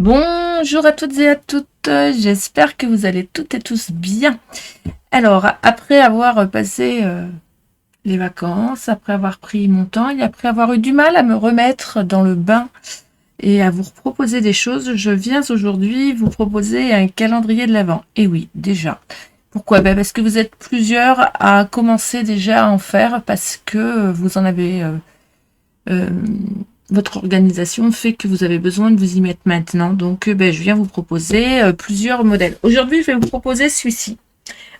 Bonjour à toutes et à toutes, j'espère que vous allez toutes et tous bien. Alors, après avoir passé les vacances, après avoir pris mon temps et après avoir eu du mal à me remettre dans le bain et à vous proposer des choses, je viens aujourd'hui vous proposer un calendrier de l'Avent. Et oui, déjà. Pourquoi? Parce que vous êtes plusieurs à commencer déjà à en faire parce que vous en avez... euh, votre organisation fait que vous avez besoin de vous y mettre maintenant. Donc, je viens vous proposer plusieurs modèles. Aujourd'hui, je vais vous proposer celui-ci.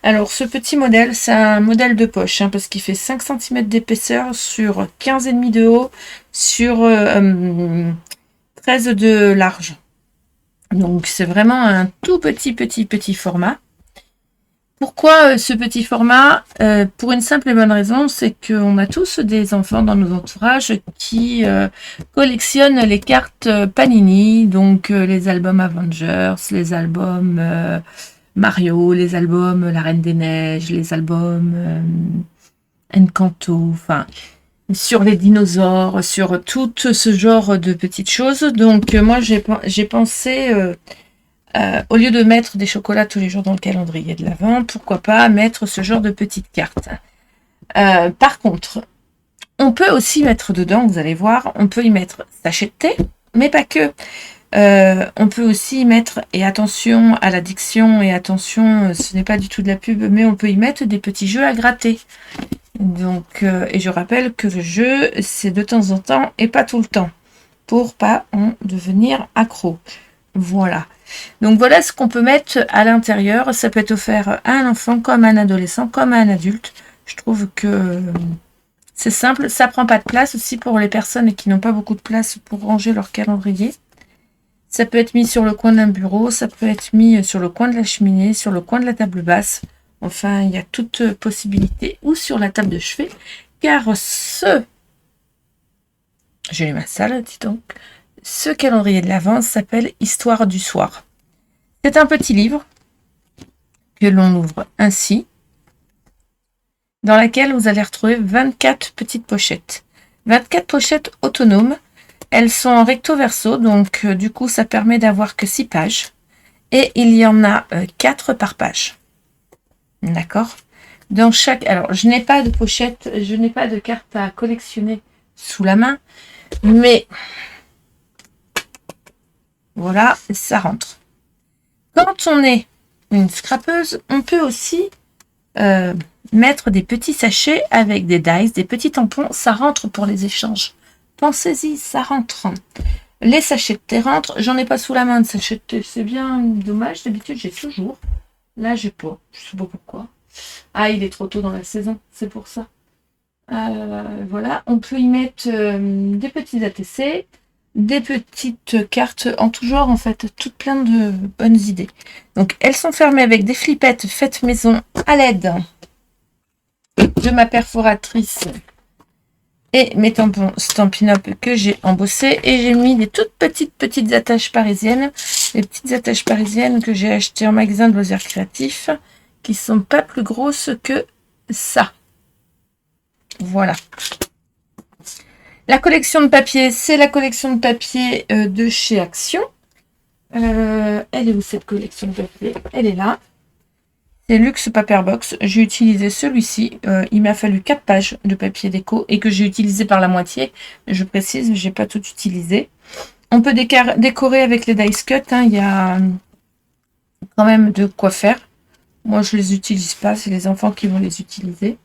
Alors, ce petit modèle, c'est un modèle de poche, parce qu'il fait 5 cm d'épaisseur sur 15,5 de haut, sur 13 de large. Donc, c'est vraiment un tout petit format. Pourquoi ce petit format? Pour une simple et bonne raison, c'est qu'on a tous des enfants dans nos entourages qui collectionnent les cartes Panini, donc les albums Avengers, les albums Mario, les albums La Reine des Neiges, les albums Encanto, enfin sur les dinosaures, sur tout ce genre de petites choses. Donc moi j'ai pensé au lieu de mettre des chocolats tous les jours dans le calendrier de l'Avent, pourquoi pas mettre ce genre de petites cartes. Par contre, on peut aussi mettre dedans, vous allez voir, on peut y mettre sachet de thé, mais pas que. On peut aussi y mettre, et attention à l'addiction, et attention, ce n'est pas du tout de la pub, mais on peut y mettre des petits jeux à gratter. Donc, et je rappelle que le jeu, c'est de temps en temps et pas tout le temps, pour pas en devenir accro. Voilà. Donc voilà ce qu'on peut mettre à l'intérieur. Ça peut être offert à un enfant, comme à un adolescent, comme à un adulte. Je trouve que c'est simple. Ça prend pas de place aussi pour les personnes qui n'ont pas beaucoup de place pour ranger leur calendrier. Ça peut être mis sur le coin d'un bureau, ça peut être mis sur le coin de la cheminée, sur le coin de la table basse. Enfin, il y a toute possibilité. Ou sur la table de chevet. Car j'ai lu ma salle, dis donc. Ce calendrier de l'Avent s'appelle Histoire du soir. C'est un petit livre que l'on ouvre ainsi, dans laquelle vous allez retrouver 24 petites pochettes. 24 pochettes autonomes. Elles sont en recto verso, donc du coup ça permet d'avoir que 6 pages. Et il y en a 4 par page. D'accord? Dans chaque... Alors, je n'ai pas de pochette, je n'ai pas de carte à collectionner sous la main, mais voilà, ça rentre. Quand on est une scrapeuse, on peut aussi mettre des petits sachets avec des dice, des petits tampons, ça rentre pour les échanges. Pensez-y, ça rentre. Les sachets de thé rentrent, j'en ai pas sous la main de sachets de thé, c'est bien dommage, d'habitude j'ai toujours. Là j'ai pas, je sais pas pourquoi. Ah, il est trop tôt dans la saison, c'est pour ça. Voilà, on peut y mettre des petits ATC, des petites cartes en tout genre, en fait, toutes plein de bonnes idées. Donc, elles sont fermées avec des flippettes faites maison à l'aide de ma perforatrice et mes tampons Stampin' Up que j'ai embossés. Et j'ai mis des toutes petites attaches parisiennes, les petites attaches parisiennes que j'ai achetées en magasin de loisirs créatifs, qui sont pas plus grosses que ça. Voilà. La collection de papier, c'est la collection de papier de chez Action. Elle est où cette collection de papier? Elle est là. C'est Luxe Paperbox. J'ai utilisé celui-ci. Il m'a fallu 4 pages de papier déco et que j'ai utilisé par la moitié. Je précise, j'ai pas tout utilisé. On peut décorer avec les dice cut. Il y a quand même de quoi faire. Moi, je les utilise pas. C'est les enfants qui vont les utiliser.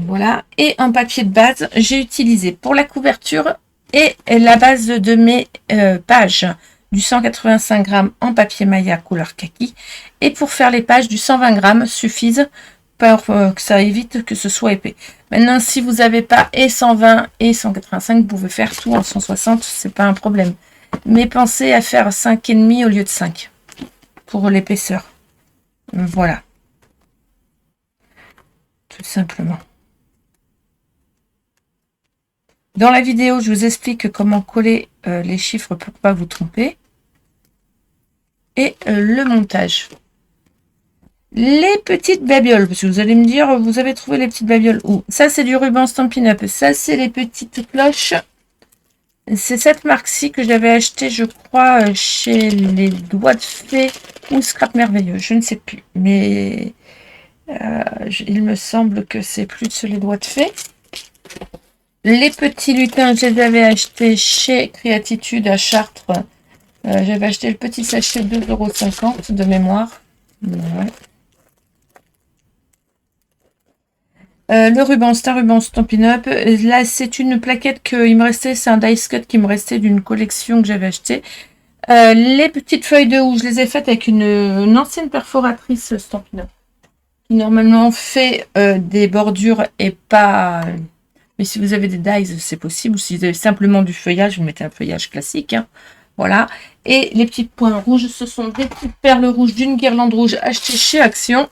Voilà. Et en papier de base, j'ai utilisé pour la couverture et la base de mes pages du 185 grammes en papier Maya couleur kaki. Et pour faire les pages du 120 grammes suffisent pour que ça évite que ce soit épais. Maintenant, si vous n'avez pas et 120 et 185, vous pouvez faire tout en 160, c'est pas un problème. Mais pensez à faire 5,5 au lieu de 5 pour l'épaisseur. Voilà. Tout simplement. Dans la vidéo, je vous explique comment coller les chiffres pour ne pas vous tromper. Et le montage. Les petites babioles, parce que vous allez me dire, vous avez trouvé les petites babioles où? Ça, c'est du ruban Stampin' Up. Ça, c'est les petites cloches C'est cette marque-ci que j'avais acheté, je crois, chez les Doigts de Fée ou Scrap Merveilleux. Je ne sais plus. Mais il me semble que c'est plus les Doigts de Fée. Les petits lutins, je les avais achetés chez Créatitude à Chartres. J'avais acheté le petit sachet 2,50 € de mémoire. Ouais. Le ruban, c'est un ruban Stampin' Up. Là, c'est une plaquette qu'il me restait, c'est un dice cut qui me restait d'une collection que j'avais acheté. Les petites feuilles de houx, je les ai faites avec une ancienne perforatrice Stampin' Up. Qui normalement fait des bordures et pas... Mais si vous avez des dies, c'est possible. Ou si vous avez simplement du feuillage, vous mettez un feuillage classique. Hein. Voilà. Et les petits points rouges, ce sont des petites perles rouges d'une guirlande rouge achetée chez Action.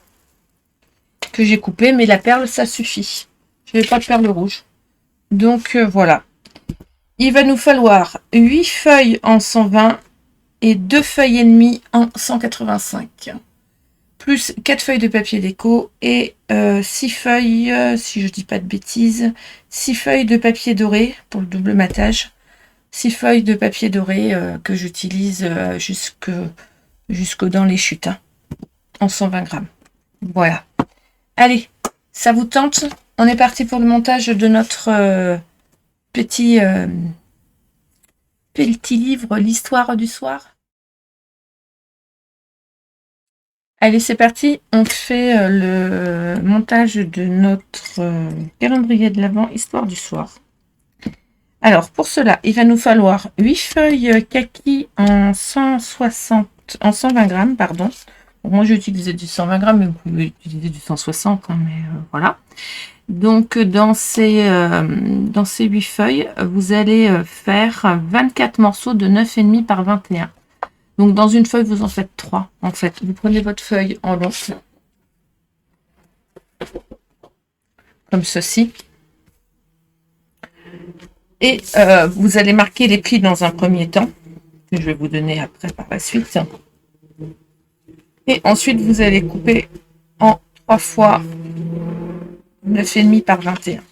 Que j'ai coupé, mais la perle, ça suffit. Je n'ai pas de perle rouge. Donc, voilà. Il va nous falloir 8 feuilles en 120 et 2 feuilles et demie en 185. Plus 4 feuilles de papier déco et 6 feuilles, si je dis pas de bêtises, 6 feuilles de papier doré pour le double matage. 6 feuilles de papier doré que j'utilise jusque dans les chutes, hein, en 120 grammes. Voilà. Allez, ça vous tente? On est parti pour le montage de notre petit livre, l'histoire du soir. Allez, c'est parti. On fait le montage de notre calendrier de l'Avent, histoire du soir. Alors, pour cela, il va nous falloir 8 feuilles kaki en 120 grammes, pardon. Bon, moi, j'ai utilisé du 120 grammes, mais vous pouvez utiliser du 160, hein, mais voilà. Donc, dans ces 8 feuilles, vous allez faire 24 morceaux de 9,5 par 21. Donc, dans une feuille, vous en faites 3. En fait, vous prenez votre feuille en long, comme ceci. Et vous allez marquer les plis dans un premier temps, que je vais vous donner après par la suite. Et ensuite, vous allez couper en 3 fois 9,5 par 21.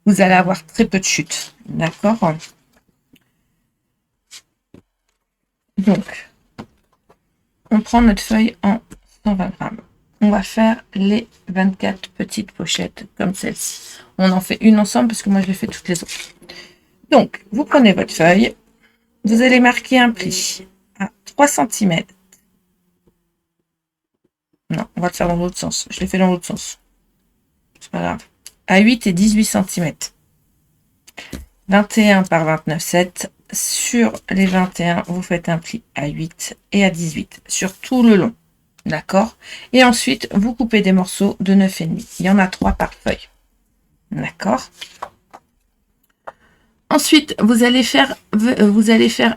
Vous allez avoir très peu de chutes. D'accord? Donc, on prend notre feuille en 120 grammes. On va faire les 24 petites pochettes comme celle-ci. On en fait une ensemble parce que moi je l'ai fait toutes les autres. Donc, vous prenez votre feuille. Vous allez marquer un pli à 3 cm. Non, on va le faire dans l'autre sens. Je l'ai fait dans l'autre sens. C'est pas grave. À 8 et 18 cm. 21 par 29,7. Sur les 21, vous faites un pli à 8 et à 18 sur tout le long. D'accord? Et ensuite, vous coupez des morceaux de 9,5. Il y en a 3 par feuille. D'accord? Ensuite, vous allez faire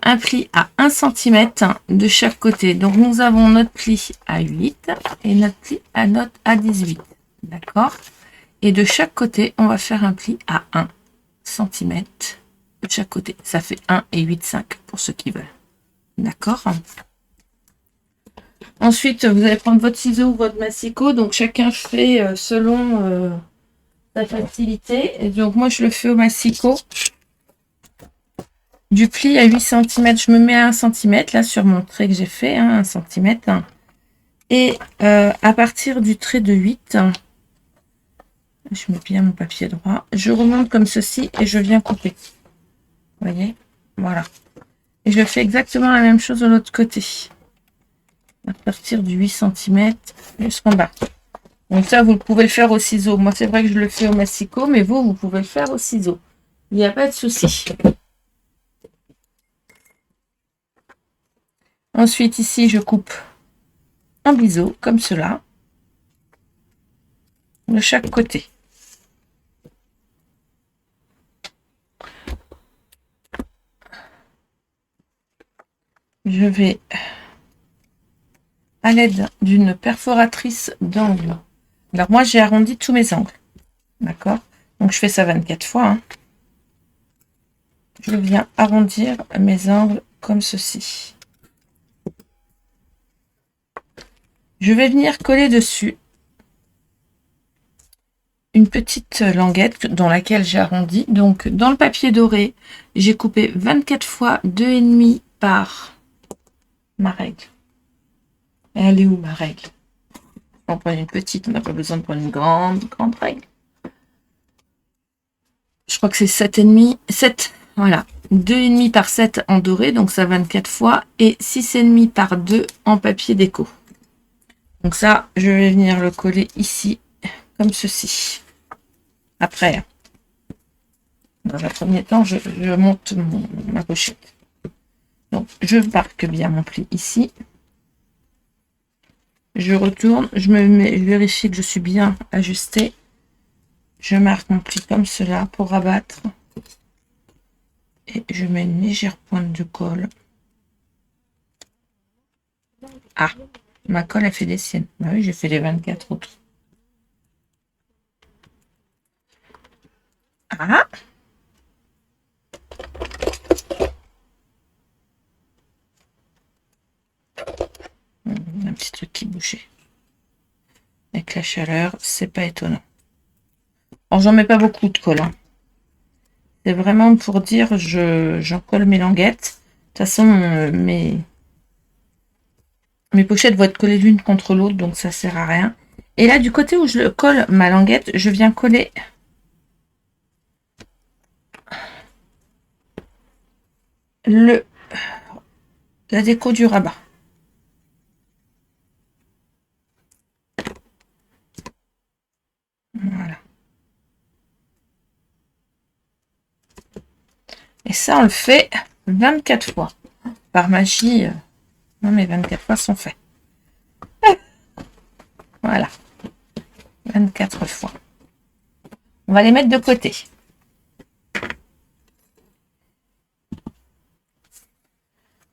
un pli à 1 cm de chaque côté. Donc, nous avons notre pli à 8 et notre pli à 18. D'accord? Et de chaque côté, on va faire un pli à 1 cm de chaque côté. Ça fait 1 et 8,5 pour ceux qui veulent. D'accord? Ensuite, vous allez prendre votre ciseau ou votre massicot. Donc, chacun fait selon sa facilité. Et donc, moi, je le fais au massicot. Du pli à 8 cm, je me mets à 1 cm, là, sur mon trait que j'ai fait, hein, 1 cm. Et à partir du trait de 8, je mets bien mon papier droit, je remonte comme ceci et je viens couper. Vous voyez? Voilà. Et je fais exactement la même chose de l'autre côté. À partir du 8 cm jusqu'en bas. Donc ça, vous pouvez le faire au ciseau. Moi, c'est vrai que je le fais au massicot, mais vous pouvez le faire au ciseau. Il n'y a pas de souci. Ensuite, ici, je coupe un biseau, comme cela, de chaque côté. Je vais, à l'aide d'une perforatrice d'angle. Alors, moi, j'ai arrondi tous mes angles. D'accord? Donc, je fais ça 24 fois. Hein. Je viens arrondir mes angles comme ceci. Je vais venir coller dessus une petite languette dans laquelle j'ai arrondi. Donc, dans le papier doré, j'ai coupé 24 fois 2,5 par ma règle. Elle est où ma règle? On prend une petite, on n'a pas besoin de prendre une grande règle. Je crois que c'est 7,5, 7, voilà. 2,5 par 7 en doré, donc ça 24 fois, et 6,5 par 2 en papier déco. Donc ça, je vais venir le coller ici, comme ceci. Après, dans un premier temps, je monte ma pochette. Donc, je marque bien mon pli ici. Je retourne, je vérifie que je suis bien ajustée. Je marque mon pli comme cela pour rabattre. Et je mets une légère pointe de colle. Ah, ma colle a fait des siennes. Bah oui, j'ai fait les 24 autres. Ah! Un petit truc qui bougeait. Avec la chaleur, c'est pas étonnant. Alors, j'en mets pas beaucoup de colle. Hein. C'est vraiment pour dire, j'en colle mes languettes. De toute façon, mes pochettes vont être collées l'une contre l'autre, donc ça sert à rien. Et là, du côté où je colle ma languette, je viens coller la déco du rabat. Voilà. Et ça, on le fait 24 fois. Par magie, non mais 24 fois sont faits. Voilà. 24 fois. On va les mettre de côté.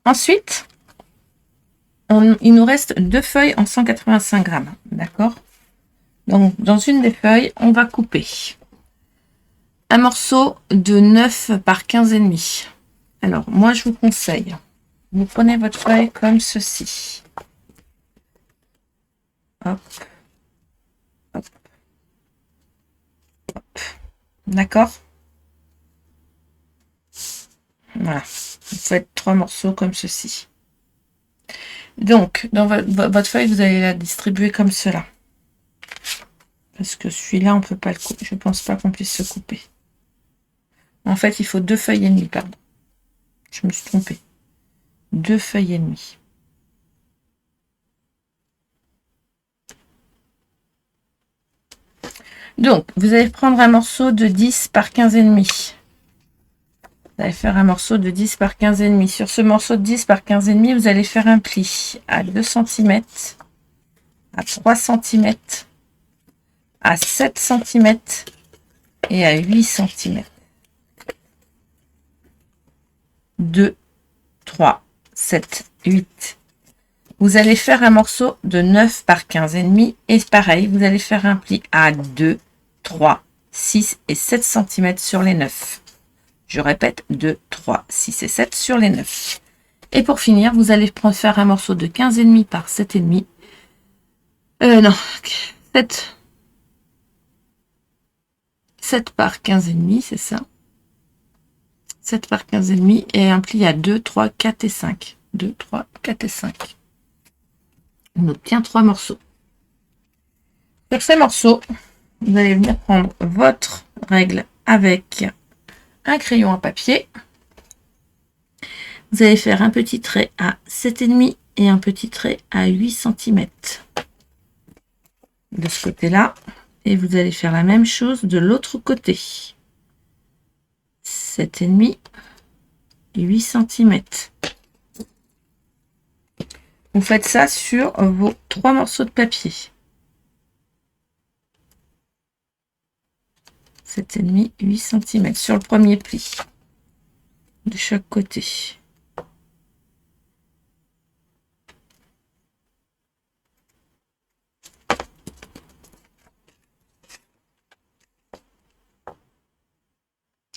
Ensuite, il nous reste 2 feuilles en 185 grammes. D'accord? Donc, dans une des feuilles, on va couper un morceau de 9 par 15,5. Alors, moi, je vous conseille, vous prenez votre feuille comme ceci. Hop. Hop. Hop. D'accord? Voilà. Vous faites 3 morceaux comme ceci. Donc, dans votre feuille, vous allez la distribuer comme cela. Parce que celui-là, on ne peut pas le couper. Je ne pense pas qu'on puisse se couper. En fait, il faut 2 feuilles et demie, pardon. Je me suis trompée. 2 feuilles et demie. Donc, vous allez prendre un morceau de 10 par 15,5. Vous allez faire un morceau de 10 par 15,5. Sur ce morceau de 10 par 15,5, vous allez faire un pli à 2 cm, à 3 cm, à 7 cm et à 8 cm. 2, 3, 7, 8. Vous allez faire un morceau de 9 par 15,5 et pareil, vous allez faire un pli à 2, 3, 6 et 7 cm sur les 9. Je répète, 2, 3, 6 et 7 sur les 9. Et pour finir, vous allez faire un morceau de 15,5 par 7,5. Non, 7 par 15,5, c'est ça. 7 par 15,5 et un pli à 2, 3, 4 et 5. 2, 3, 4 et 5. On obtient 3 morceaux. Sur ces morceaux, vous allez venir prendre votre règle avec un crayon à papier. Vous allez faire un petit trait à 7,5 et un petit trait à 8 cm. De ce côté-là. Et vous allez faire la même chose de l'autre côté. 7,5 et 8 cm. Vous faites ça sur vos 3 morceaux de papier. 7,5 et 8 cm sur le premier pli. De chaque côté.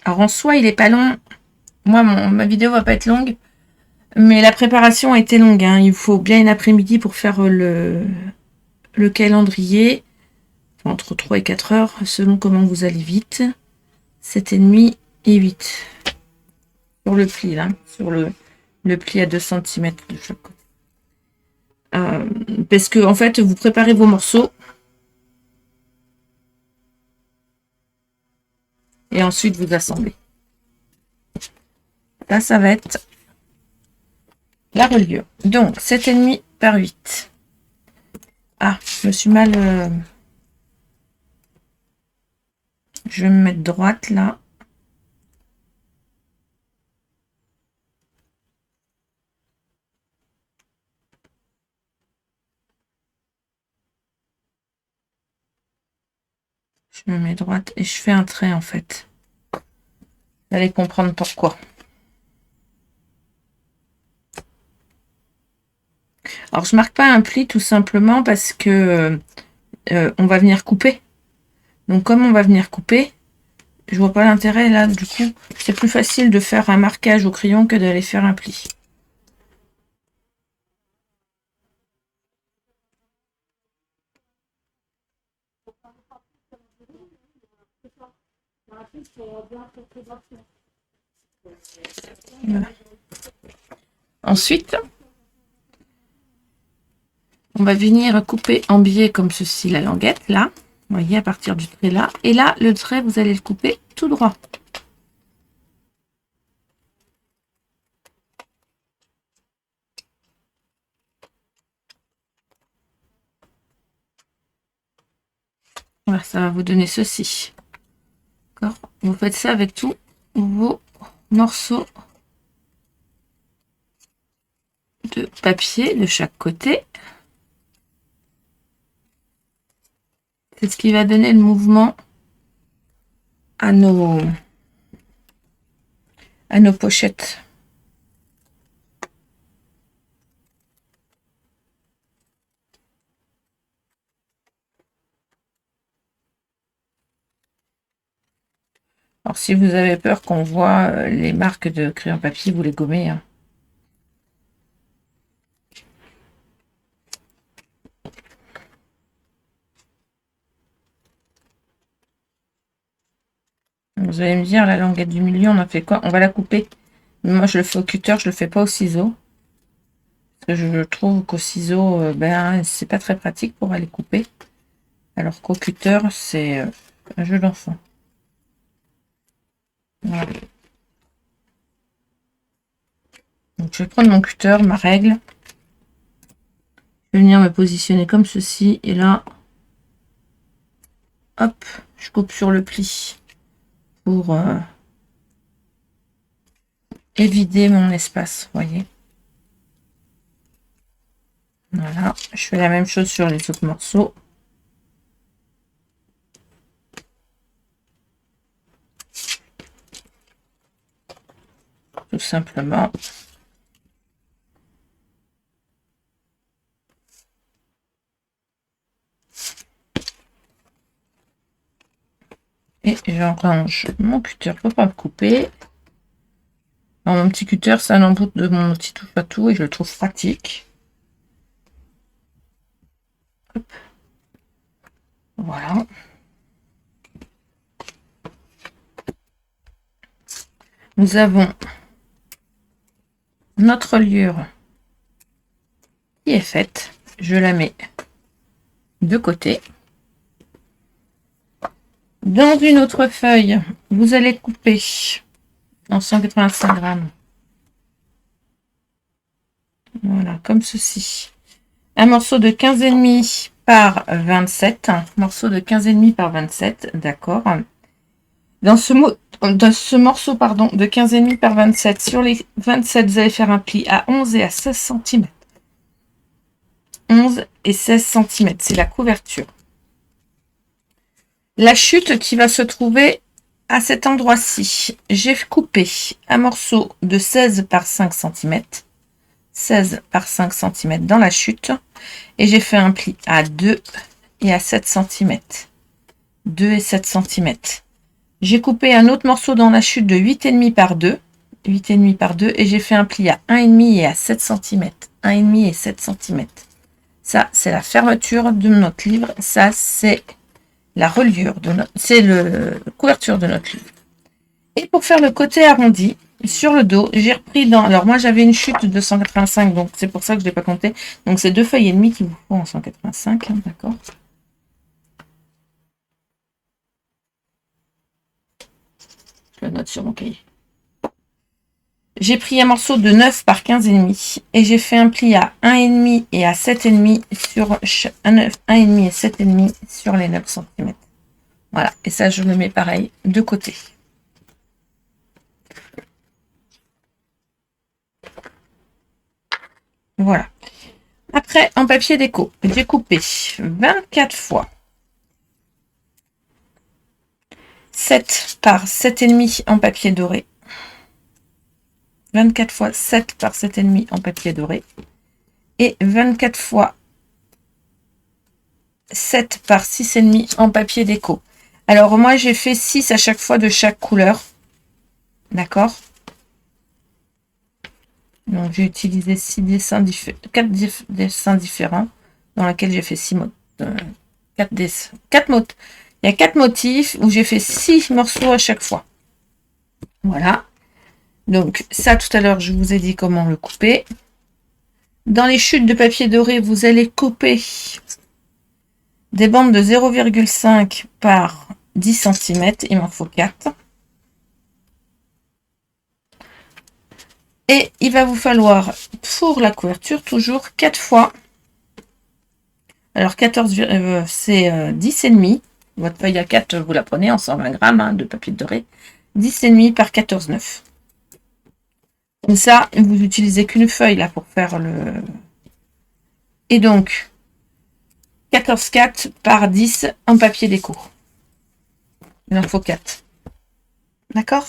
Alors en soi, il n'est pas long. Moi, ma vidéo va pas être longue. Mais la préparation a été longue. Hein. Il faut bien une après-midi pour faire le calendrier. entre 3 et 4 heures, selon comment vous allez vite. 7,5 et 8. Sur le pli, là, sur le pli à 2 cm de chaque côté. Parce que, en fait, vous préparez vos morceaux. Et ensuite, vous assemblez. Là, ça va être la reliure. Donc, 7,5 par 8. Ah, je me suis mal... Je vais me mettre droite, là. Je me mets droite et je fais un trait, en fait. Vous allez comprendre pourquoi. Alors, je marque pas un pli tout simplement parce que on va venir couper. Donc, comme on va venir couper, je vois pas l'intérêt là. Du coup, c'est plus facile de faire un marquage au crayon que d'aller faire un pli. Voilà. Ensuite, on va venir couper en biais comme ceci la languette, là. Vous voyez, à partir du trait là. Et là, le trait, vous allez le couper tout droit. Voilà, ça va vous donner ceci. D'accord. Vous faites ça avec tous vos morceaux de papier de chaque côté. C'est ce qui va donner le mouvement à nos pochettes. Alors si vous avez peur qu'on voit les marques de crayon papier, vous les gommez. Hein. Vous allez me dire, la languette du milieu, on a fait quoi? On va la couper. Moi, je le fais au cutter, je le fais pas au ciseau. Parce que je trouve qu'au ciseau, ben, c'est pas très pratique pour aller couper. Alors qu'au cutter, c'est un jeu d'enfant. Voilà. Donc, je vais prendre mon cutter, ma règle. Je vais venir me positionner comme ceci. Et là, hop, je coupe sur le pli pour éviter mon espace, voyez. Voilà, je fais la même chose sur les autres morceaux. Tout simplement. Et j'arrange mon cutter pour pas me couper. Alors, mon petit cutter, c'est un embout de mon petit touche à tout et je le trouve pratique. Hop. Voilà. Nous avons notre reliure qui est faite. Je la mets de côté. Dans une autre feuille, vous allez couper en 185 grammes. Voilà, comme ceci. Un morceau de 15,5 par 27. Un morceau de 15,5 par 27, d'accord. Dans ce morceau pardon, de 15,5 par 27, sur les 27, vous allez faire un pli à 11 et à 16 cm. 11 et 16 cm, c'est la couverture. La chute qui va se trouver à cet endroit-ci, j'ai coupé un morceau de 16 par 5 cm. 16 par 5 cm dans la chute. Et j'ai fait un pli à 2 et à 7 cm. 2 et 7 cm. J'ai coupé un autre morceau dans la chute de 8,5 par 2. 8,5 par 2. Et j'ai fait un pli à 1,5 et à 7 cm. 1,5 et 7 cm. Ça, c'est la fermeture de notre livre. Ça, c'est la reliure de notre, c'est le couverture de notre livre. Et pour faire le côté arrondi, sur le dos, j'ai repris dans... Alors moi j'avais une chute de 185, donc c'est pour ça que je ne l'ai pas compté. Donc c'est 2 feuilles et demie qu'il vous faut en 185, hein, d'accord. Je le note sur mon cahier. J'ai pris un morceau de 9 par 15,5 et j'ai fait un pli à 1,5 et à 7,5 sur 1,5 et 7,5 sur les 9 cm. Voilà, et ça je le mets pareil de côté. Voilà. Après, en papier déco, j'ai coupé 24 fois 7 par 7,5 en papier doré. 24 fois 7 par 7,5 en papier doré. Et 24 fois 7 par 6,5 en papier déco. Alors moi j'ai fait 6 à chaque fois de chaque couleur. D'accord. Donc j'ai utilisé 4 dessins différents dans lesquels j'ai fait 6 mots. 4 mots. Il y a 4 motifs où j'ai fait 6 morceaux à chaque fois. Voilà. Donc ça tout à l'heure je vous ai dit comment le couper. Dans les chutes de papier doré, vous allez couper des bandes de 0,5 par 10 cm. Il m'en faut 4. Et il va vous falloir, pour la couverture, toujours 4 fois. Alors 14, c'est 10,5. Votre feuille à 4, vous la prenez en 120 grammes hein, de papier doré. 10,5 par 14,9. Comme ça, vous utilisez qu'une feuille là pour faire le... Et donc, 14,4 par 10 en papier déco. Il en faut 4. D'accord?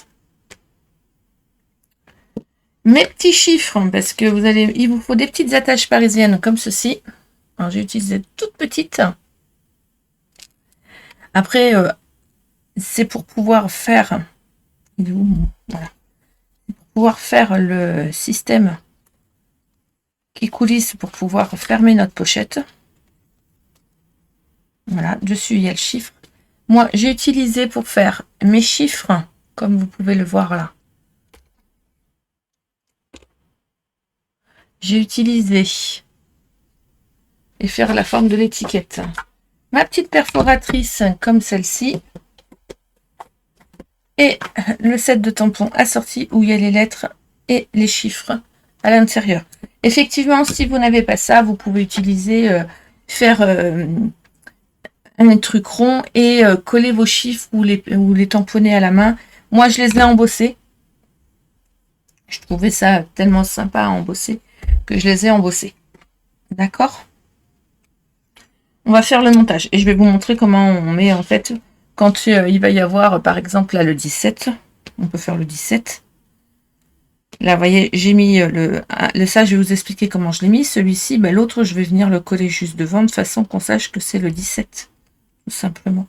Mes petits chiffres, parce que il vous faut des petites attaches parisiennes comme ceci. Alors, j'ai utilisé toutes petites. Après, c'est pour pouvoir faire... Voilà. Pour pouvoir faire le système qui coulisse pour pouvoir fermer notre pochette. Voilà, dessus, il y a le chiffre. Moi, j'ai utilisé pour faire mes chiffres, comme vous pouvez le voir là. J'ai utilisé et faire la forme de l'étiquette. Ma petite perforatrice comme celle-ci. Et le set de tampons assorti où il y a les lettres et les chiffres à l'intérieur. Effectivement, si vous n'avez pas ça, vous pouvez utiliser, faire un truc rond et coller vos chiffres ou les tamponner à la main. Moi, je les ai embossés. Je trouvais ça tellement sympa à embosser que je les ai embossés. D'accord? On va faire le montage et je vais vous montrer comment on met en fait quand il va y avoir par exemple là le 17. On peut faire le 17. Là, vous voyez, j'ai mis ça, je vais vous expliquer comment je l'ai mis. Celui-ci, ben, l'autre, je vais venir le coller juste devant de façon qu'on sache que c'est le 17. Tout simplement.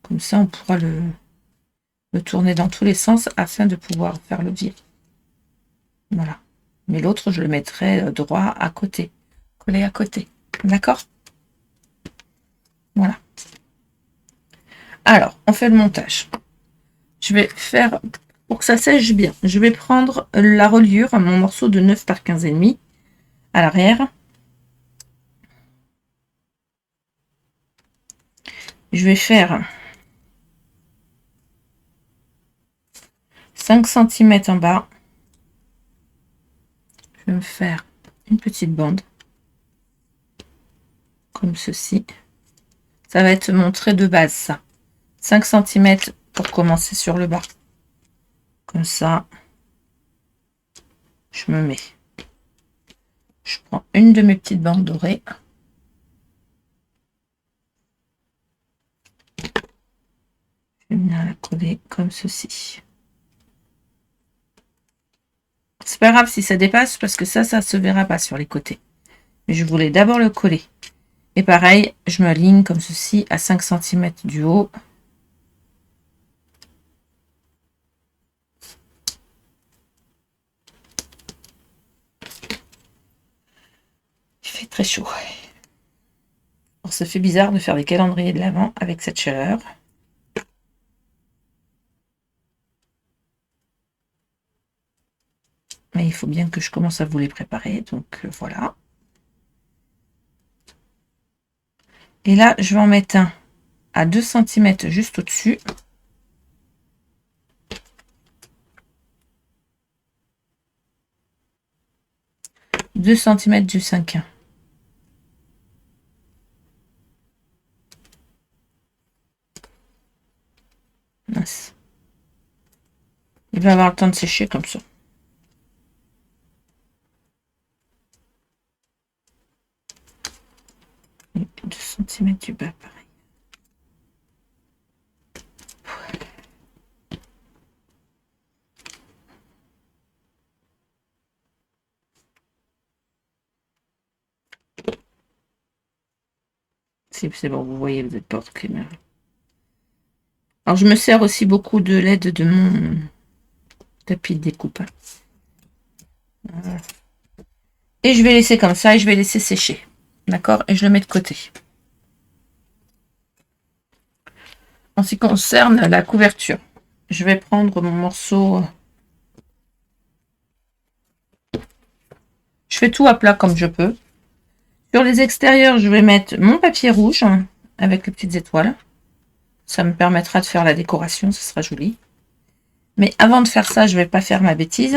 Comme ça, on pourra le tourner dans tous les sens afin de pouvoir faire le virer. Voilà. Mais l'autre, je le mettrai droit à côté. Collé à côté. D'accord? Voilà. Alors, on fait le montage. Je vais faire, pour que ça sèche bien, je vais prendre la reliure, mon morceau de 9 par 15,5 à l'arrière. Je vais faire 5 cm en bas. Je vais me faire une petite bande comme ceci. Ça va être mon trait de base, ça. 5 cm pour commencer sur le bas. Comme ça, je me mets. Je prends une de mes petites bandes dorées. Je vais venir la coller comme ceci. C'est pas grave si ça dépasse parce que ça se verra pas sur les côtés. Mais je voulais d'abord le coller. Et pareil, je m'aligne comme ceci à 5 cm du haut. Il fait très chaud. Alors, ça fait bizarre de faire des calendriers de l'Avent avec cette chaleur. Mais il faut bien que je commence à vous les préparer. Donc voilà. Et là, je vais en mettre un à 2 cm juste au-dessus. « 2 cm du 5/1. Mince. Il va avoir le temps de sécher comme ça. Et 2 cm du bas, pareil. C'est bon, vous voyez, vous n'êtes pas hors caméra. Alors, je me sers aussi beaucoup de l'aide de mon tapis de découpe. Voilà. Et je vais laisser comme ça et je vais laisser sécher. D'accord? Et je le mets de côté. En ce qui concerne la couverture, je vais prendre mon morceau. Je fais tout à plat comme je peux. Sur les extérieurs, je vais mettre mon papier rouge avec les petites étoiles. Ça me permettra de faire la décoration, ce sera joli. Mais avant de faire ça, je ne vais pas faire ma bêtise.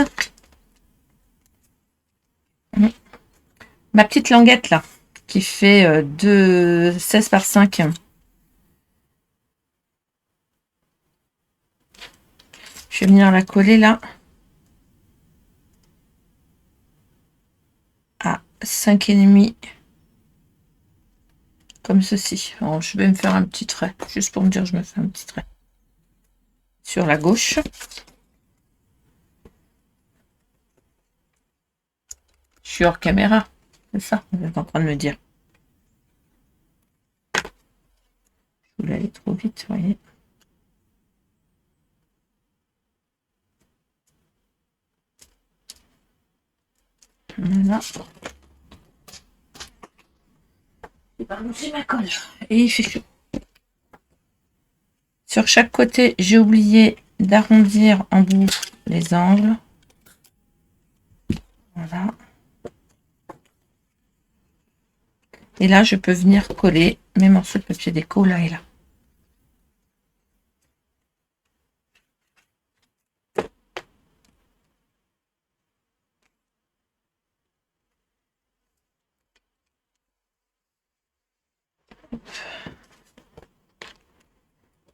Ma petite languette là, qui fait 16 par 5. Je vais venir la coller là. À 5,5. Comme ceci. Alors, je vais me faire un petit trait. Juste pour me dire, je me fais un petit trait. Sur la gauche. Je suis hors caméra. C'est ça, vous êtes en train de me dire. Je voulais aller trop vite, vous voyez. Voilà. Et pardon, j'ai ma colle. Et il fait chaud. Sur chaque côté, j'ai oublié d'arrondir en bout les angles. Voilà. Et là, je peux venir coller mes morceaux de papier déco là et là.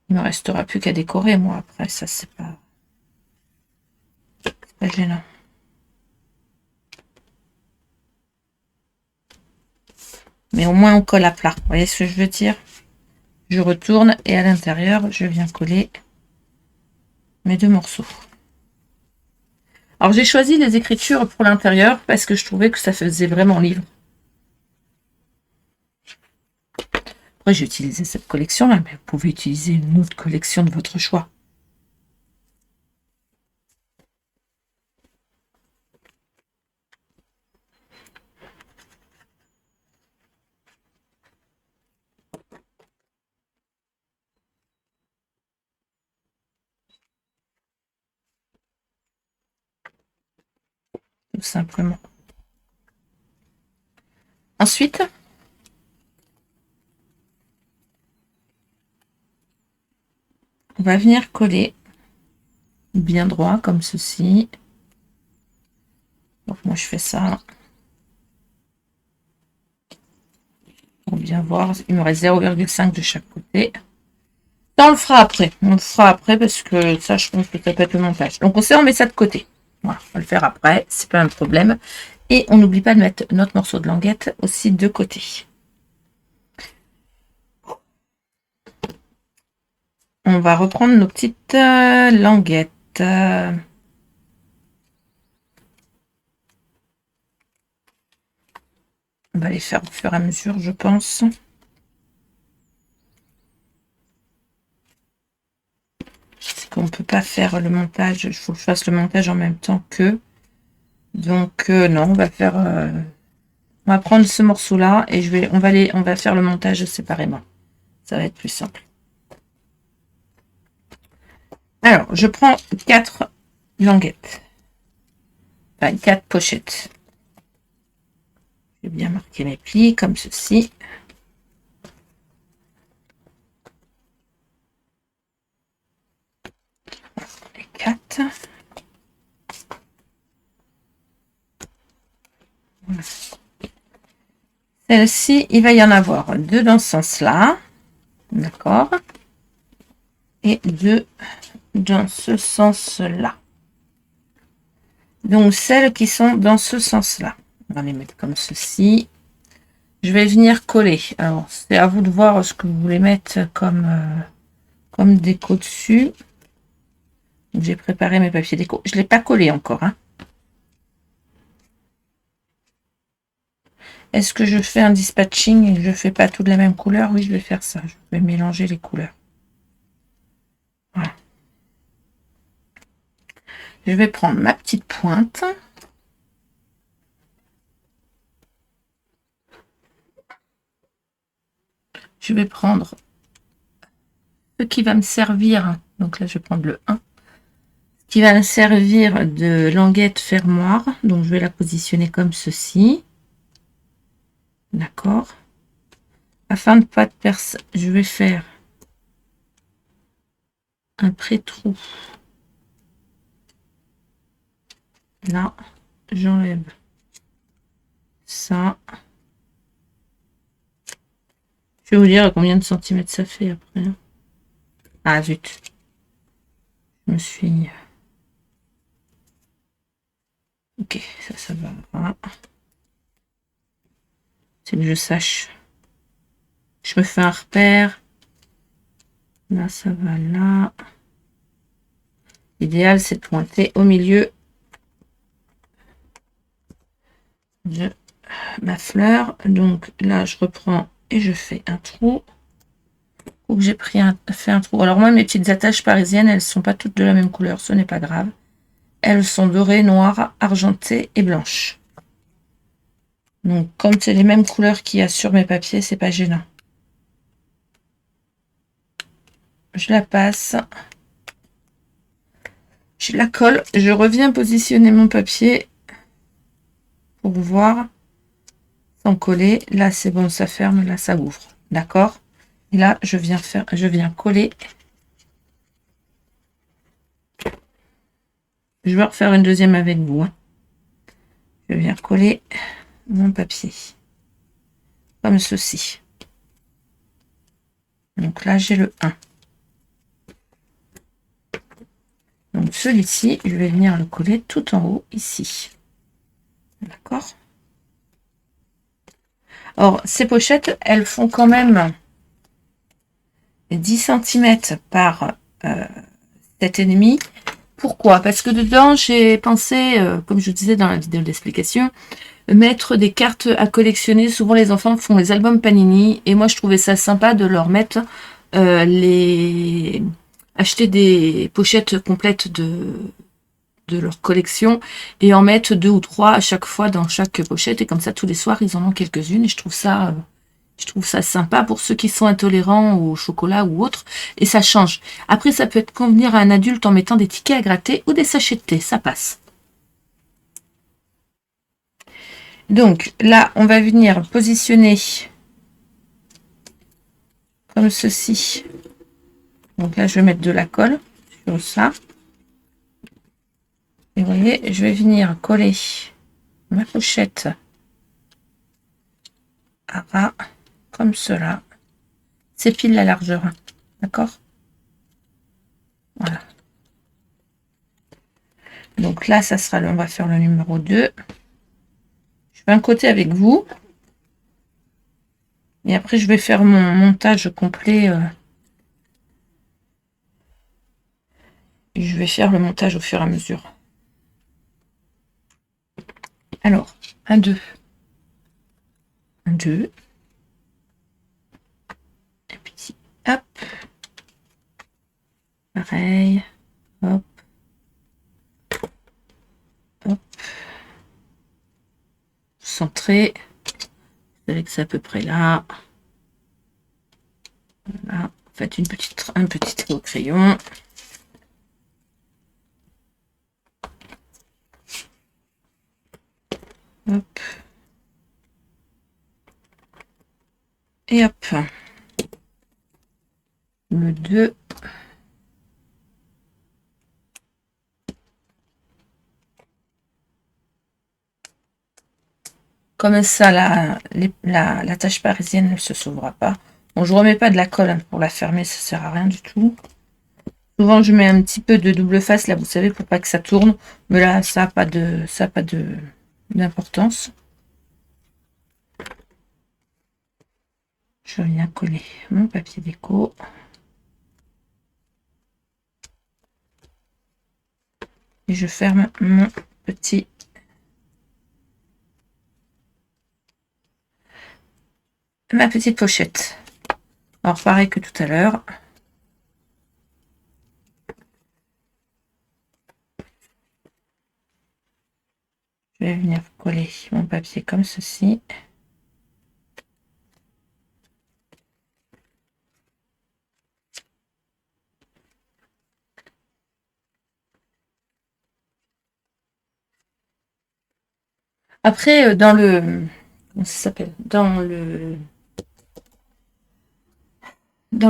Il me restera plus qu'à décorer, moi, après. Ça, c'est pas gênant. Mais au moins, on colle à plat. Vous voyez ce que je veux dire? Je retourne et à l'intérieur, je viens coller mes deux morceaux. Alors, j'ai choisi les écritures pour l'intérieur parce que je trouvais que ça faisait vraiment livre. Après, j'ai utilisé cette collection-là, mais vous pouvez utiliser une autre collection de votre choix. Tout simplement. Ensuite, on va venir coller bien droit comme ceci. Donc moi je fais ça pour bien voir. Il me reste 0,5 de chaque côté. Ça, on le fera après. On le fera après parce que ça, je pense que ça peut être le montage. Donc on met ça de côté. Voilà, on va le faire après, c'est pas un problème. Et on n'oublie pas de mettre notre morceau de languette aussi de côté. On va reprendre nos petites languettes. On va les faire au fur et à mesure, je pense. Parce qu'on ne peut pas faire le montage. Il faut que je fasse le montage en même temps que. Donc non, on va faire On va prendre ce morceau-là et on va faire le montage séparément. Ça va être plus simple. Alors, je prends 4 languettes. Enfin, 4 pochettes. Je vais bien marquer mes plis comme ceci. Les 4. Voilà. Celle-ci, il va y en avoir 2 dans ce sens-là. D'accord. Et 2 dans ce sens-là. Donc, celles qui sont dans ce sens-là. On va les mettre comme ceci. Je vais venir coller. Alors, c'est à vous de voir ce que vous voulez mettre comme déco dessus. J'ai préparé mes papiers déco. Je ne l'ai pas collé encore. Hein. Est-ce que je fais un dispatching et je ne fais pas tout de la même couleur? Oui, je vais faire ça. Je vais mélanger les couleurs. Voilà. Je vais prendre ma petite pointe. Je vais prendre ce qui va me servir. Donc là, je vais prendre le 1. Ce qui va me servir de languette fermoire. Donc, je vais la positionner comme ceci. D'accord. Afin de ne pas percer, je vais faire un pré-trou. Là, j'enlève ça. Je vais vous dire combien de centimètres ça fait après. Ah zut. Je me suis... Ok, ça va. Voilà. C'est que je sache. Je me fais un repère. Là, ça va là. L'idéal, c'est de pointer au milieu de ma fleur. Donc là, je reprends et je fais un trou. Où j'ai fait un trou. Alors moi, mes petites attaches parisiennes, elles sont pas toutes de la même couleur. Ce n'est pas grave. Elles sont dorées, noires, argentées et blanches. Donc, comme c'est les mêmes couleurs qu'il y a sur mes papiers, c'est pas gênant. Je la passe. Je la colle. Je reviens positionner mon papier pour voir sans coller. Là, c'est bon, ça ferme. Là, ça ouvre. D'accord? Et là, je viens coller. Je vais refaire une deuxième avec vous. Hein. Je viens coller mon papier. Comme ceci. Donc là, j'ai le 1. Donc celui-ci, je vais venir le coller tout en haut ici. D'accord? Or, ces pochettes, elles font quand même 10 cm par 7,5. Pourquoi? Parce que dedans, j'ai pensé, comme je vous disais dans la vidéo d'explication, mettre des cartes à collectionner. Souvent, les enfants font les albums Panini. Et moi, je trouvais ça sympa de leur mettre acheter des pochettes complètes de leur collection et en mettre 2 ou 3 à chaque fois dans chaque pochette. Et comme ça, tous les soirs, ils en ont quelques-unes. Et je trouve ça sympa pour ceux qui sont intolérants au chocolat ou autre. Et ça change. Après, ça peut être convenir à un adulte en mettant des tickets à gratter ou des sachets de thé. Ça passe. Donc là, on va venir positionner comme ceci. Donc là, je vais mettre de la colle sur ça. Et vous voyez, je vais venir coller ma pochette à ras comme cela. C'est pile la largeur. D'accord? Voilà. Donc là, ça sera on va faire le numéro 2. Je fais un côté avec vous. Et après, je vais faire mon montage complet. Et je vais faire le montage au fur et à mesure. Alors, 1, 2. 1, 2. Et puis, hop. Pareil. Hop. Hop. Centré. savez que c'est à peu près là. Voilà. Faites un petit trait au crayon. Hop. Et hop. Le 2. Comme ça, la tâche parisienne ne se sauvera pas. Bon, je remets pas de la colle pour la fermer, ça sert à rien du tout. Souvent, je mets un petit peu de double face, là, vous savez, pour pas que ça tourne. Mais là, ça n'a pas d'importance. Je viens coller mon papier déco. Et je ferme ma petite pochette. Alors, pareil que tout à l'heure. Je vais venir coller mon papier comme ceci. Après, dans le... Comment ça s'appelle? Dans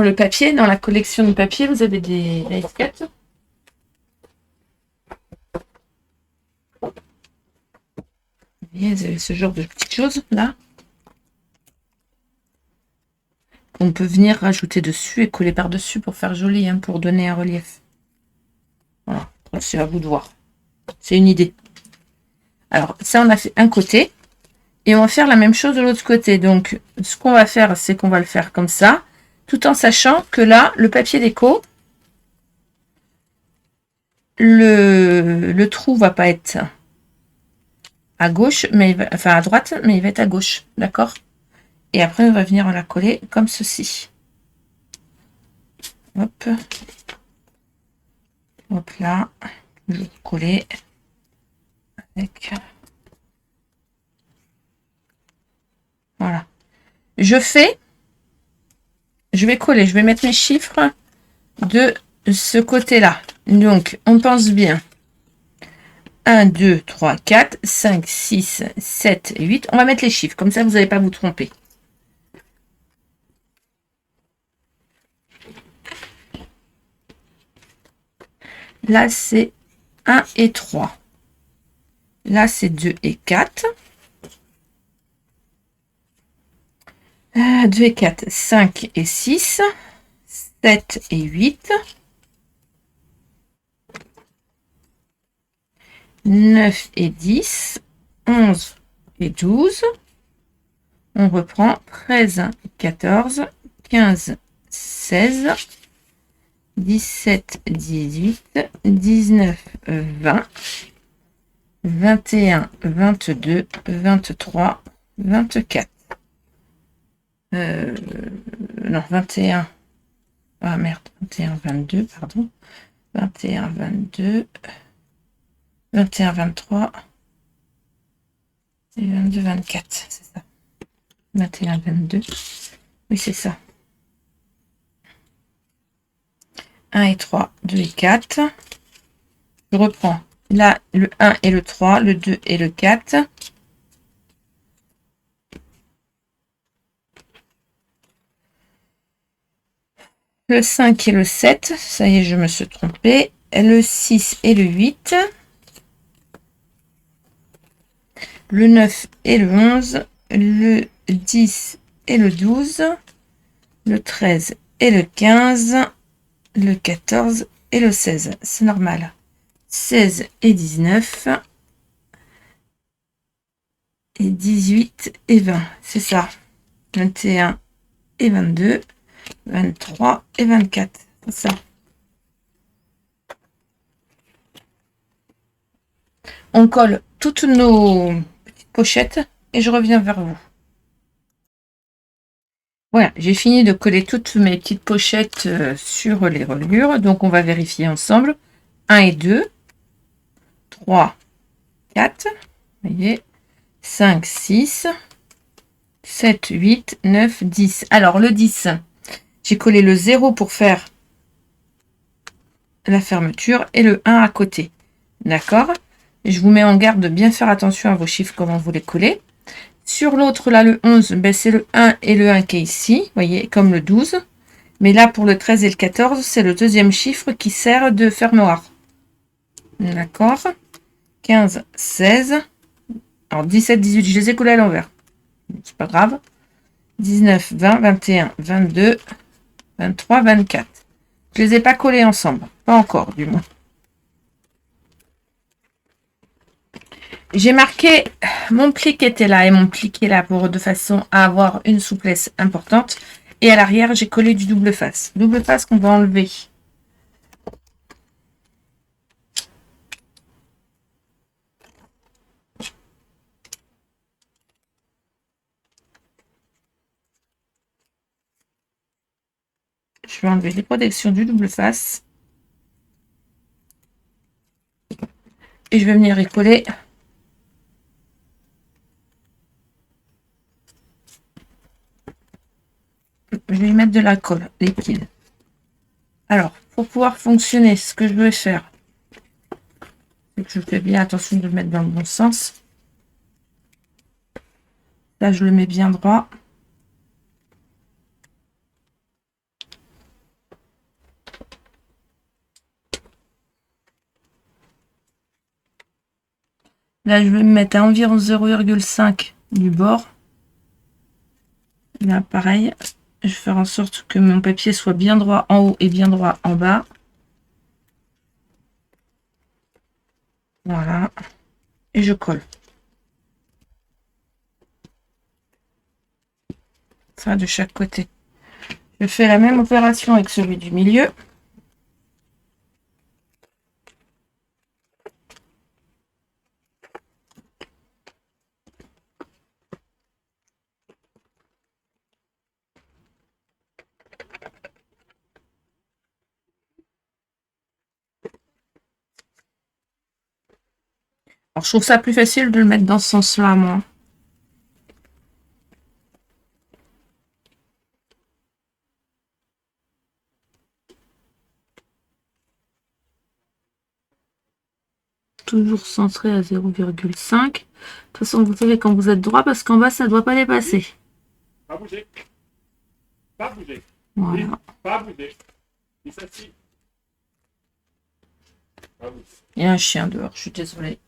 le papier, dans la collection de papier, vous avez des life cuts. Vous voyez, vous avez ce genre de petites choses là. On peut venir rajouter dessus et coller par-dessus pour faire joli, hein, pour donner un relief. Voilà, c'est à vous de voir. C'est une idée. Alors, ça, on a fait un côté. Et on va faire la même chose de l'autre côté. Donc, ce qu'on va faire, c'est qu'on va le faire comme ça, tout en sachant que là, le papier déco, le trou va pas être à gauche, mais enfin à droite, mais il va être à gauche, d'accord? Et après, on va venir la coller comme ceci. Hop. Hop là. Je vais coller avec... Voilà. Je vais coller, je vais mettre mes chiffres de ce côté-là. Donc, on pense bien. 1, 2, 3, 4, 5, 6, 7, 8. On va mettre les chiffres, comme ça vous n'allez pas vous tromper. Là, c'est 1 et 3. Là, c'est 2 et 4. 2 et 4, 5 et 6. 7 et 8. 9 et 10. 11 et 12. On reprend 13, 14, 15, 16, 17, 18, 19, 20, 21, 22, 23, 24. Non, 21. Ah merde, 21, 22, pardon. 21, 22, 21, 23 et 22, 24, c'est ça. 21, 22. Oui, c'est ça. 1 et 3, 2 et 4. Je reprends là le 1 et le 3, le 2 et le 4. Le 5 et le 7, ça y est, je me suis trompée. Le 6 et le 8. Le 9 et le 11. Le 10 et le 12. Le 13 et le 15. Le 14 et le 16. C'est normal. 16 et 19. Et 18 et 20. C'est ça. 21 et 22. 23 et 24. C'est ça. On colle toutes nos petites pochettes et je reviens vers vous. Voilà, j'ai fini de coller toutes mes petites pochettes sur les reliures. Donc, on va vérifier ensemble. 1 et 2, 3, 4, vous voyez, 5, 6, 7, 8, 9, 10. Alors, le 10, j'ai collé le 0 pour faire la fermeture et le 1 à côté. D'accord? Je vous mets en garde de bien faire attention à vos chiffres, comment vous les collez. Sur l'autre, là, le 11, ben, c'est le 1 et le 1 qui est ici. Vous voyez, comme le 12. Mais là, pour le 13 et le 14, c'est le deuxième chiffre qui sert de fermoir. D'accord? 15, 16. Alors, 17, 18, je les ai collés à l'envers. C'est pas grave. 19, 20, 21, 22, 23, 24. Je les ai pas collés ensemble. Pas encore, du moins. J'ai marqué mon pli qui était là et mon pli qui est là pour de façon à avoir une souplesse importante. Et à l'arrière, j'ai collé du double face. Double face qu'on va enlever. Je vais enlever les protections du double face. Et je vais venir y coller. Je vais y mettre de la colle liquide. Alors, pour pouvoir fonctionner, ce que je vais faire, c'est que je fais bien attention de le mettre dans le bon sens. Là, je le mets bien droit. Là, je vais me mettre à environ 0,5 du bord. Là, pareil, je vais faire en sorte que mon papier soit bien droit en haut et bien droit en bas. Voilà. Et je colle. Ça de chaque côté. Je fais la même opération avec celui du milieu. Alors, je trouve ça plus facile de le mettre dans ce sens-là, moi. Toujours centré à 0,5. De toute façon, vous savez quand vous êtes droit, parce qu'en bas, ça ne doit pas dépasser. Pas bouger. Pas bouger. Voilà. Pas bouger. Il s'assit. Pas bouger. Il y a un chien dehors, je suis désolée.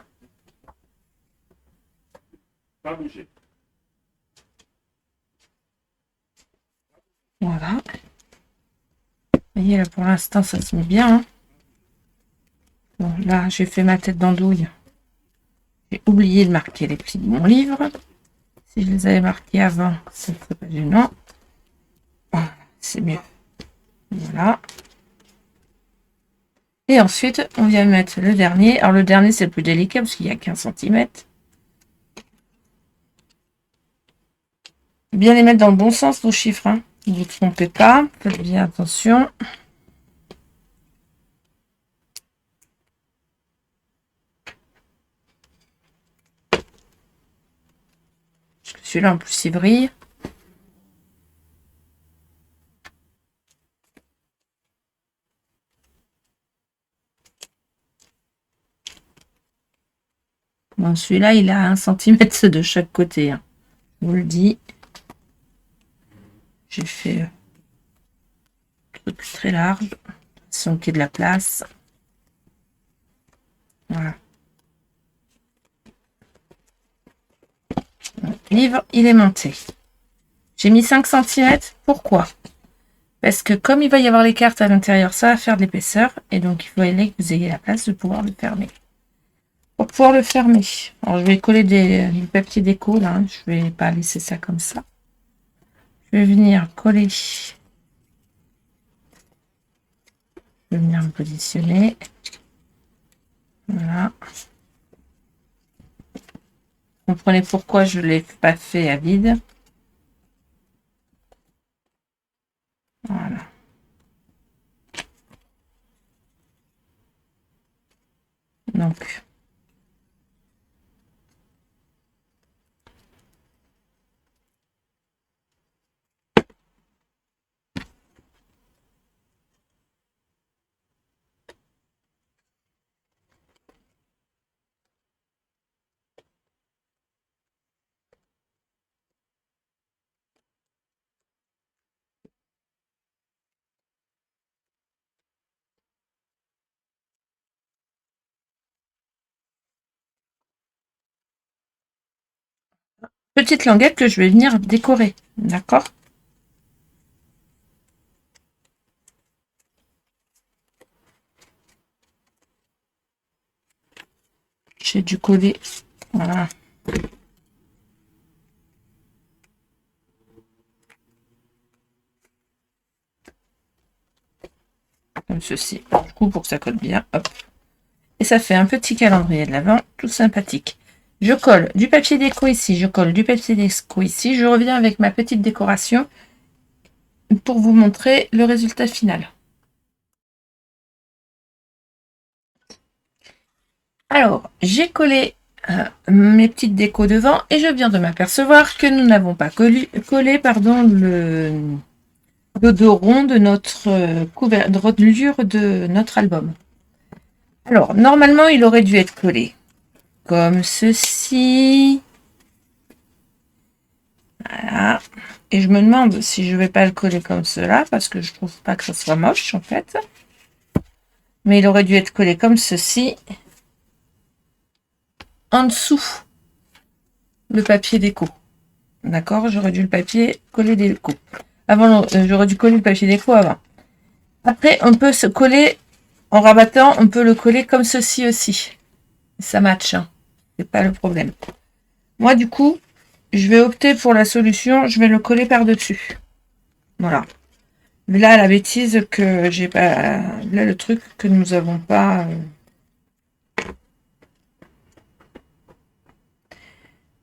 Pas bouger. Voilà. Vous voyez, là, pour l'instant, ça se met bien. Hein. Bon, là, j'ai fait ma tête d'andouille. J'ai oublié de marquer les plis de mon livre. Si je les avais marqués avant, ça ne serait pas gênant. Voilà, c'est mieux. Voilà. Et ensuite, on vient mettre le dernier. Alors, le dernier, c'est le plus délicat parce qu'il y a 15 cm. Bien les mettre dans le bon sens, vos chiffres. Hein. Ne vous trompez pas. Faites bien attention. Celui-là, en plus, il brille. Bon, celui-là, il a 1 cm de chaque côté. Hein. Je vous le dis. J'ai fait un truc très large. Sans qu'il y ait de la place. Voilà. Le livre, il est monté. J'ai mis 5 cm. Pourquoi? Parce que comme il va y avoir les cartes à l'intérieur, ça va faire de l'épaisseur. Et donc, il faut aller que vous ayez la place de pouvoir le fermer. Pour pouvoir le fermer, alors je vais coller du papier déco là. Hein. Je vais pas laisser ça comme ça. Je vais venir coller. Je vais venir me positionner. Voilà. Comprenez pourquoi je ne l'ai pas fait à vide. Voilà. Donc, petite languette que je vais venir décorer. D'accord? J'ai dû coller. Voilà. Comme ceci. Du coup, pour que ça colle bien. Hop. Et ça fait un petit calendrier de l'Avent, tout sympathique. Je colle du papier déco ici, je colle du papier déco ici. Je reviens avec ma petite décoration pour vous montrer le résultat final. Alors, j'ai collé mes petites décos devant et je viens de m'apercevoir que nous n'avons pas collé le dos rond de notre couverture de notre album. Alors, normalement, il aurait dû être collé comme ceci. Voilà. Et je me demande si je vais pas le coller comme cela, parce que je trouve pas que ça soit moche, en fait. Mais il aurait dû être collé comme ceci. En dessous, le papier déco. D'accord? J'aurais dû le papier coller déco. Avant, j'aurais dû coller le papier déco avant. Après, on peut se coller, en rabattant, on peut le coller comme ceci aussi. Ça match, hein. C'est pas le problème. Moi, du coup, je vais opter pour la solution, je vais le coller par-dessus. Voilà. Là, la bêtise que j'ai pas... Là, le truc que nous avons pas...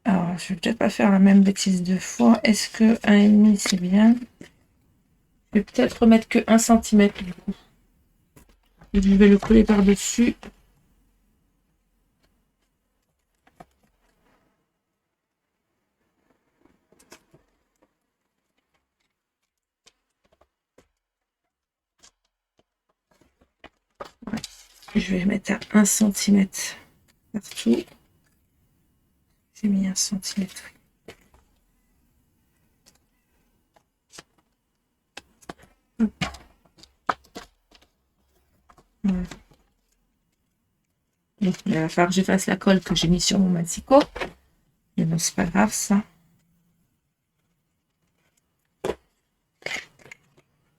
Alors, je vais peut-être pas faire la même bêtise deux fois. Est-ce que 1,5 c'est bien? Je vais peut-être remettre que 1 cm du coup. Et je vais le coller par-dessus. Ouais. Je vais mettre à 1 cm partout. J'ai mis 1 cm. Ouais. Donc, il va falloir que je fasse la colle que j'ai mis sur mon massicot. Mais bon, c'est pas grave ça.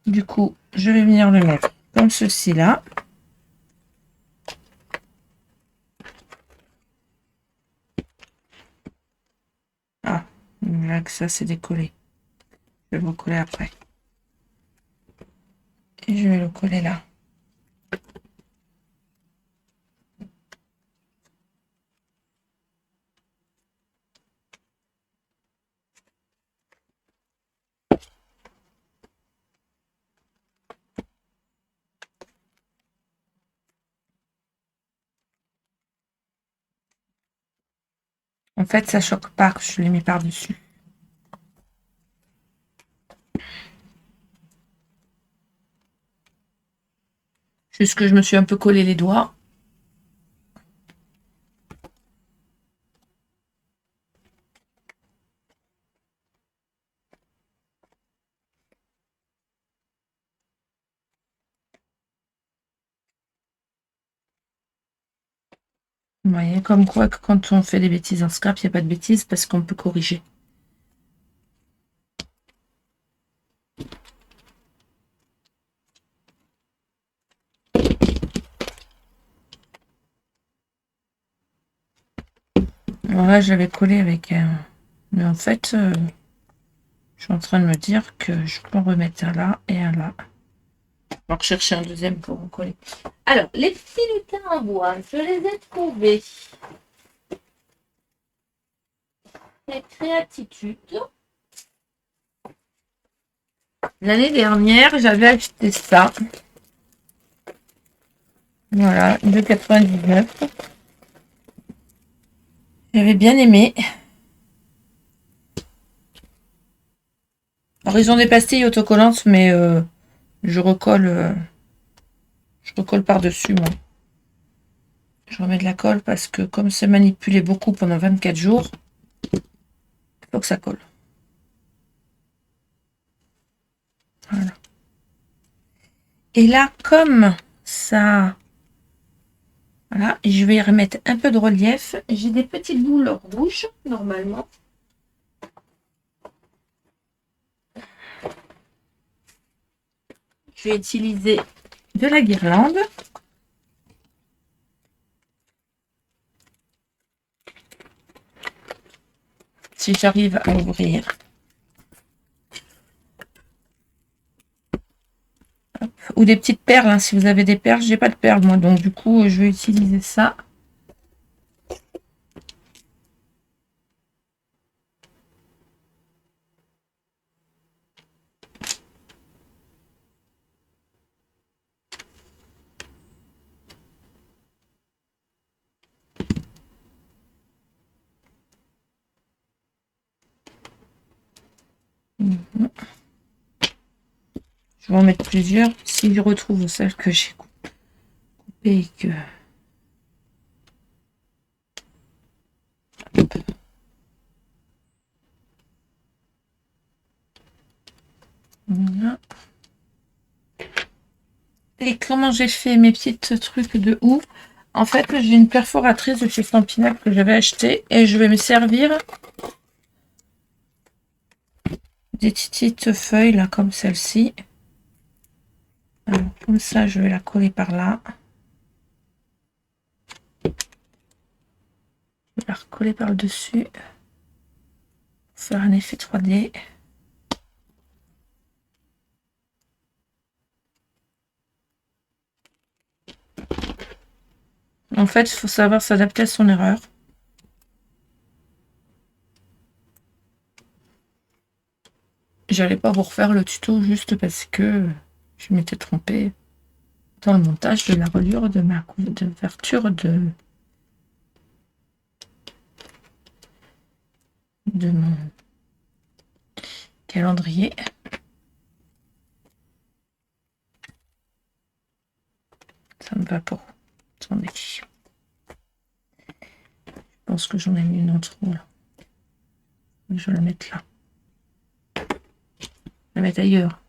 Du coup, je vais venir le mettre comme ceci là. Ah, là que ça c'est décollé. Je vais le coller après. Et je vais le coller là. En fait, ça choque pas que je l'ai mis par-dessus. Juste que je me suis un peu collé les doigts. Vous voyez, comme quoi que quand on fait des bêtises en scrap, il n'y a pas de bêtises parce qu'on peut corriger. Voilà, je l'avais collé avec un... Mais en fait, je suis en train de me dire que je peux en remettre un là et un là. On va rechercher un deuxième pour recoller. Alors, les petits lutins en bois, je les ai trouvés. La créatitude. L'année dernière, j'avais acheté ça. Voilà, 2,99. J'avais bien aimé. Alors, ils ont des pastilles autocollantes, mais je recolle par-dessus, moi. Je remets de la colle parce que comme c'est manipulé beaucoup pendant 24 jours, il faut que ça colle. Voilà. Et là, comme ça... Voilà, je vais y remettre un peu de relief. J'ai des petites boules rouges, normalement. je vais utiliser de la guirlande. Si j'arrive à ouvrir. Hop. Ou des petites perles, hein, si vous avez des perles. J'ai pas de perles moi, donc du coup je vais utiliser ça. Je vais en mettre plusieurs. Si je retrouve celle que j'ai coupée et que... Voilà. Et comment j'ai fait mes petits trucs de houx? En fait, j'ai une perforatrice de chez Stampin' que j'avais acheté et je vais me servir des petites feuilles là comme celle-ci. Comme ça, je vais la coller par là. Je vais la recoller par le dessus pour faire un effet 3D. En fait, il faut savoir s'adapter à son erreur. J'allais pas vous refaire le tuto juste parce que je m'étais trompée dans le montage de la reliure de ma couverture de mon calendrier. Ça me va pas. Attendez. Je pense que j'en ai mis une en trop là. Je vais la mettre là. Je vais la mettre ailleurs.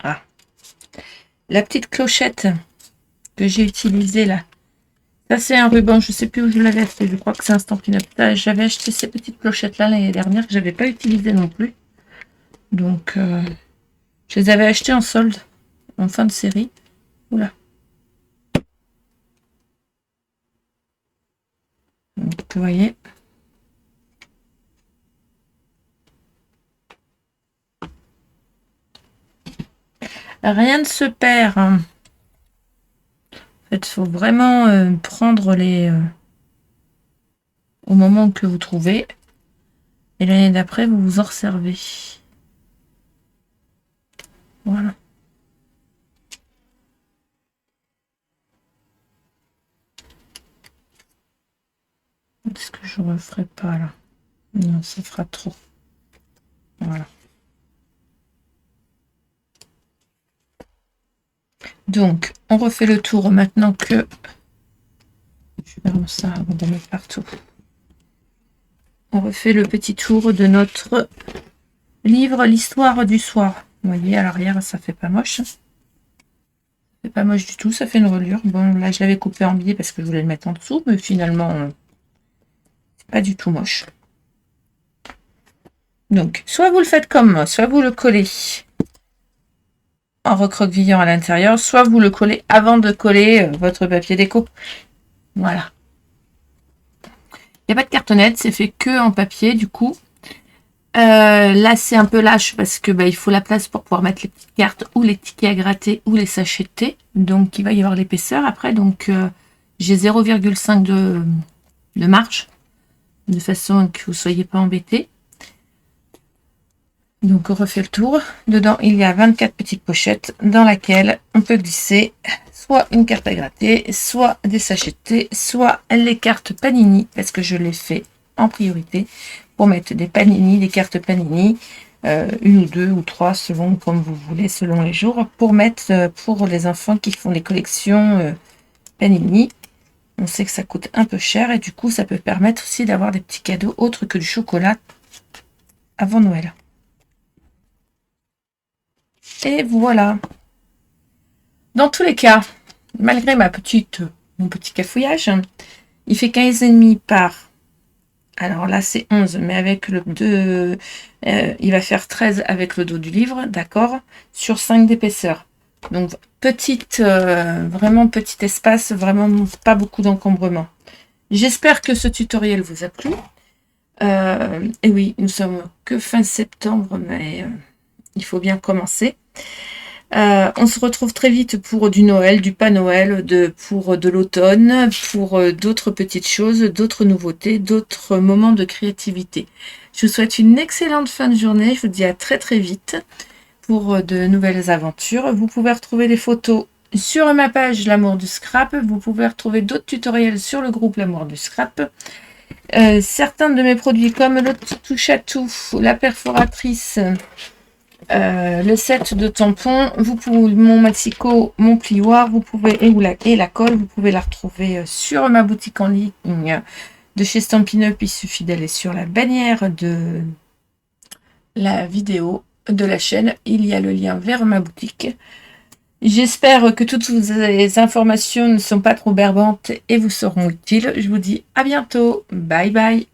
Ah. La petite clochette que j'ai utilisée là. Ça c'est un ruban, je sais plus où je l'avais acheté, je crois que c'est un Stampin' Up. J'avais acheté ces petites clochettes là l'année dernière que j'avais pas utilisées non plus. Donc je les avais achetées en solde, en fin de série. Oula. Donc, vous voyez. Rien ne se perd. En fait, il faut vraiment prendre les... au moment que vous trouvez. Et l'année d'après, vous vous en resservez. Voilà. Est-ce que je ne referai pas là? Non, ça fera trop. Voilà. Donc, on refait le tour maintenant que... Je ferme ça avant de mettre partout. On refait le petit tour de notre livre L'histoire du soir. Vous voyez, à l'arrière, ça fait pas moche. Ça fait pas moche du tout, ça fait une reliure. Bon, là, je l'avais coupé en biais parce que je voulais le mettre en dessous, mais finalement, c'est pas du tout moche. Donc, soit vous le faites comme moi, soit vous le collez en recroquevillant à l'intérieur, soit vous le collez avant de coller votre papier déco. Voilà. Il n'y a pas de cartonnette, c'est fait que en papier du coup. Là c'est un peu lâche parce que il faut la place pour pouvoir mettre les petites cartes ou les tickets à gratter ou les sachets de thé. Donc il va y avoir l'épaisseur après. Donc j'ai 0,5 de marge de façon que vous ne soyez pas embêtés. Donc on refait le tour. Dedans il y a 24 petites pochettes dans laquelle on peut glisser soit une carte à gratter, soit des sachets de thé, soit les cartes Panini, parce que je l'ai fait en priorité pour mettre des Panini, des cartes Panini, une ou deux ou trois selon comme vous voulez, selon les jours, pour mettre pour les enfants qui font les collections Panini. On sait que ça coûte un peu cher et du coup ça peut permettre aussi d'avoir des petits cadeaux autres que du chocolat avant Noël. Et voilà. Dans tous les cas, malgré mon petit cafouillage, il fait 15,5 par Alors là, c'est 11, mais avec le 2, il va faire 13 avec le dos du livre, d'accord, sur 5 d'épaisseur. Donc, vraiment petit espace, vraiment pas beaucoup d'encombrement. J'espère que ce tutoriel vous a plu. Et oui, nous sommes que fin septembre, mais il faut bien commencer. On se retrouve très vite pour du Noël, du pas Noël, pour de l'automne, pour d'autres petites choses, d'autres nouveautés, d'autres moments de créativité. Je vous souhaite une excellente fin de journée. Je vous dis à très très vite pour de nouvelles aventures. Vous pouvez retrouver les photos sur ma page L'amour du scrap. Vous pouvez retrouver d'autres tutoriels sur le groupe L'amour du scrap. Certains de mes produits comme le touche à tout, la perforatrice, le set de tampons, vous pouvez mon maxico, mon plioir, vous pouvez et la colle, vous pouvez la retrouver sur ma boutique en ligne de chez Stampin' Up. Il suffit d'aller sur la bannière de la vidéo de la chaîne, il y a le lien vers ma boutique. J'espère que toutes les informations ne sont pas trop berbantes et vous seront utiles. Je vous dis à bientôt, bye bye.